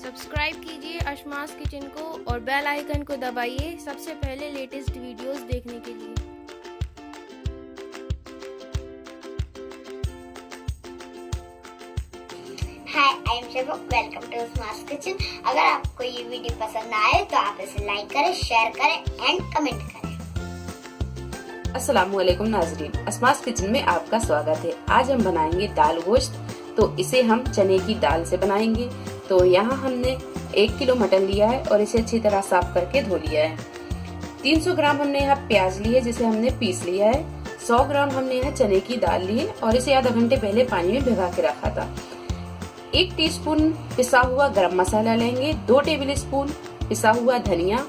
Subscribe कीजिए अशमास kitchen को और बेल आइकन को दबाइए सबसे पहले लेटेस्ट वीडियोस देखने के लिए। Hi, I am Shefa, welcome to Ashma's kitchen. अगर आपको ये वीडियो पसंद आए तो आप इसे लाइक करें, शेयर करें एंड कमेंट करें। अस्सलामुअलैकुम नाजरीन, अशमास किचन में आपका स्वागत है। आज हम बनाएंगे दाल गोश्त। तो इसे हम चने की दाल से बनाएंगे। तो यहाँ हमने 1 किलो मटन लिया है और इसे अच्छी तरह साफ करके धो लिया है। 300 ग्राम हमने यहाँ प्याज ली है जिसे हमने पीस लिया है। 100 ग्राम हमने यहाँ चने की दाल ली है और इसे आधा घंटे पहले पानी में भिगा के रखा था। 1 टीस्पून पिसा हुआ गरम मसाला लेंगे, 2 टेबल स्पून पिसा हुआ धनिया,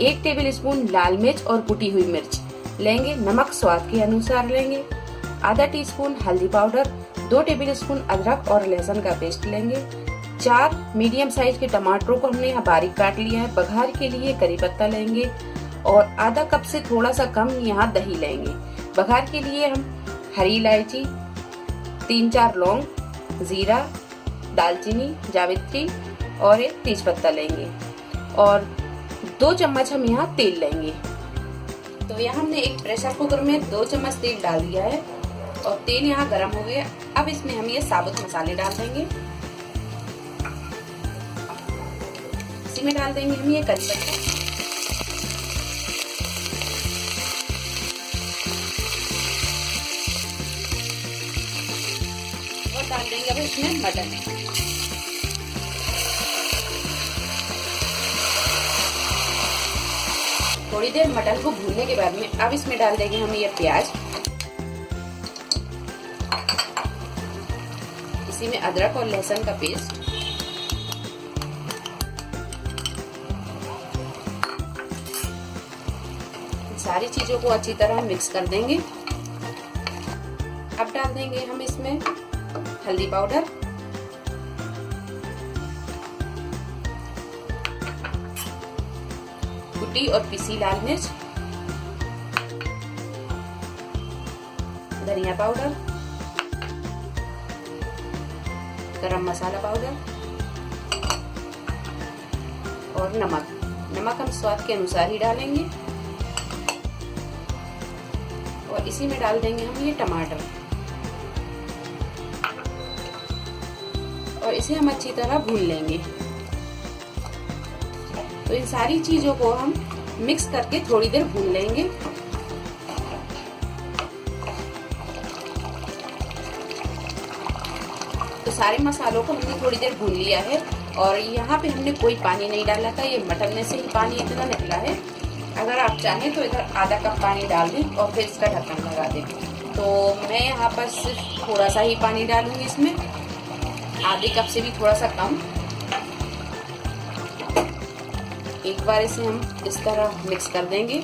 1 टेबल स्पून लाल मिर्च और कुटी हुई मिर्च लेंगे। नमक स्वाद के अनुसार लेंगे। आधा टीस्पून हल्दी पाउडर, 2 टेबल स्पून अदरक और लहसुन का पेस्ट लेंगे। 4 मीडियम साइज के टमाटरों को हमने यहाँ बारीक काट लिया है। बघार के लिए करी पत्ता लेंगे और आधा कप से थोड़ा सा कम यहाँ दही लेंगे। बघार के लिए हम हरी इलायची, 3-4 लौंग, जीरा, दालचीनी, जावित्री और 1 तेज पत्ता लेंगे और 2 चम्मच हम यहाँ तेल लेंगे। तो यहाँ हमने एक प्रेशर कुकर में 2 चम्मच तेल डाल दिया है और तेल यहाँ गर्म हो गया। अब इसमें हम ये साबुत मसाले डाल देंगे। इसी में डाल देंगे हम ये करी पत्ता और डाल देंगे अब इसमें मटन। थोड़ी देर मटन को भूनने के बाद में अब इसमें डाल देंगे हम ये प्याज। इसी में अदरक और लहसुन का पेस्ट, सारी चीजों को अच्छी तरह मिक्स कर देंगे। अब डाल देंगे हम इसमें हल्दी पाउडर, कुटी और पिसी लाल मिर्च, धनिया पाउडर, गरम मसाला पाउडर और नमक हम स्वाद के अनुसार ही डालेंगे। और इसी में डाल देंगे हम ये टमाटर और इसे हम अच्छी तरह भून लेंगे। तो इन सारी चीजों को हम मिक्स करके थोड़ी देर भून लेंगे। तो सारे मसालों को हमने थोड़ी देर भून लिया है और यहाँ पे हमने कोई पानी नहीं डाला था। ये मटन में से ही पानी इतना निकला है। अगर आप चाहें तो इधर आधा कप पानी डाल दें और फिर इसका ढक्कन लगा दें। तो मैं यहाँ पर सिर्फ थोड़ा सा ही पानी डालूंगी इसमें, आधे कप से भी थोड़ा सा कम। एक बार इसे हम इस तरह मिक्स कर देंगे।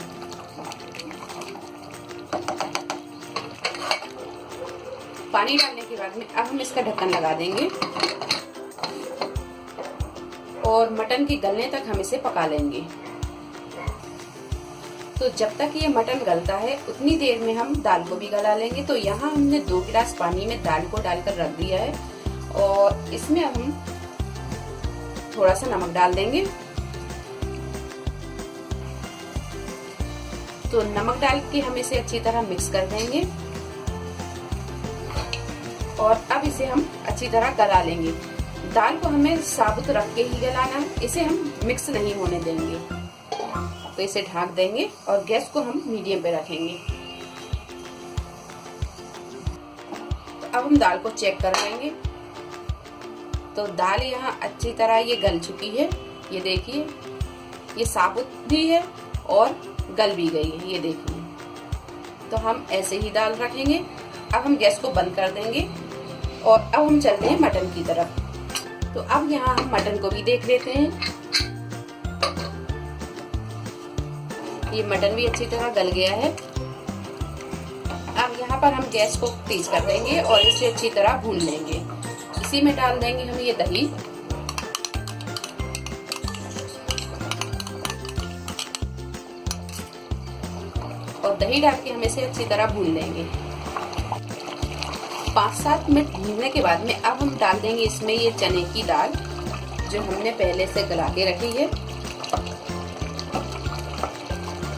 पानी डालने के बाद में अब हम इसका ढक्कन लगा देंगे और मटन के गलने तक हम इसे पका लेंगे। तो जब तक ये मटन गलता है उतनी देर में हम दाल को भी गला लेंगे। तो यहाँ हमने 2 गिलास पानी में दाल को डालकर रख दिया है और इसमें हम थोड़ा सा नमक डाल देंगे। तो नमक डाल के हम इसे अच्छी तरह मिक्स कर देंगे और अब इसे हम अच्छी तरह गला लेंगे। दाल को हमें साबुत रख के ही गलाना है, इसे हम मिक्स नहीं होने देंगे। तो इसे ढक देंगे और गैस को हम मीडियम पे रखेंगे। तो अब हम दाल को चेक कर लेंगे। तो दाल यहाँ अच्छी तरह ये गल चुकी है। ये देखिए, ये साबुत भी है और गल भी गई है, ये देखिए। तो हम ऐसे ही दाल रखेंगे। अब हम गैस को बंद कर देंगे और अब हम चलते हैं मटन की तरफ। तो अब यहाँ हम मटन को भी देख लेते हैं। ये मटन भी अच्छी तरह गल गया है। अब यहाँ पर हम गैस को तेज कर देंगे और इसे अच्छी तरह भून लेंगे। इसी में डाल देंगे हम ये दही और दही डाल के हम इसे अच्छी तरह भून लेंगे। 5-7 मिनट भूनने के बाद में अब हम डाल देंगे इसमें ये चने की दाल जो हमने पहले से गला के रखी है।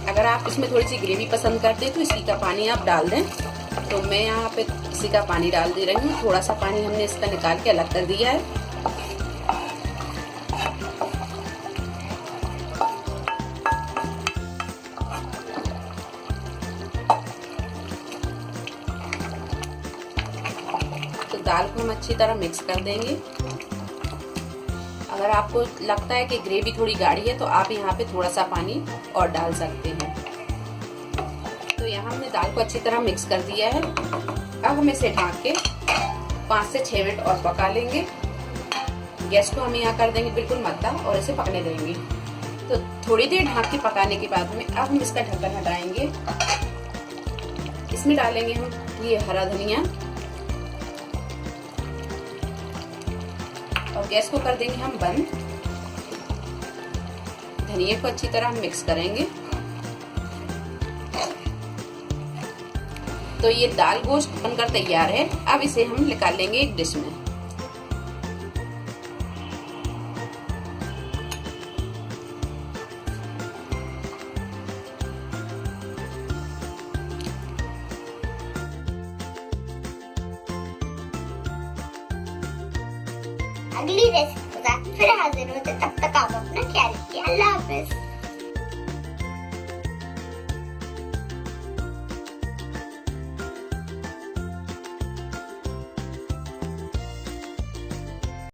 अगर आप इसमें थोड़ी सी ग्रेवी पसंद करते हैं तो इसी का पानी आप डाल दें। तो मैं यहाँ पे इसी का पानी डाल दे रही हूँ। थोड़ा सा पानी हमने इसका निकाल के अलग कर दिया है। तो दाल को हम अच्छी तरह मिक्स कर देंगे। अगर आपको लगता है कि ग्रेवी थोड़ी गाढ़ी है तो आप यहाँ पे थोड़ा सा पानी और डाल सकते हैं। तो यहाँ हमने दाल को अच्छी तरह मिक्स कर दिया है। अब हम इसे ढक के 5 से 6 मिनट और पका लेंगे। गैस को हम यहाँ कर देंगे बिल्कुल मध्यम और इसे पकने देंगे। तो थोड़ी देर ढक के पकाने के बाद में अब हम इसका ढक्कन हटाएंगे। इसमें डालेंगे हम ये हरा धनिया और गैस को कर देंगे हम बंद। धनिया को अच्छी तरह मिक्स करेंगे। तो ये दाल गोश्त बनकर तैयार है। अब इसे हम निकाल लेंगे एक डिश में। अगली रेसिपी के साथ फिर हाजिर होते, तब तक आप अपना ख्याल रखिए। अल्लाह हाफिज।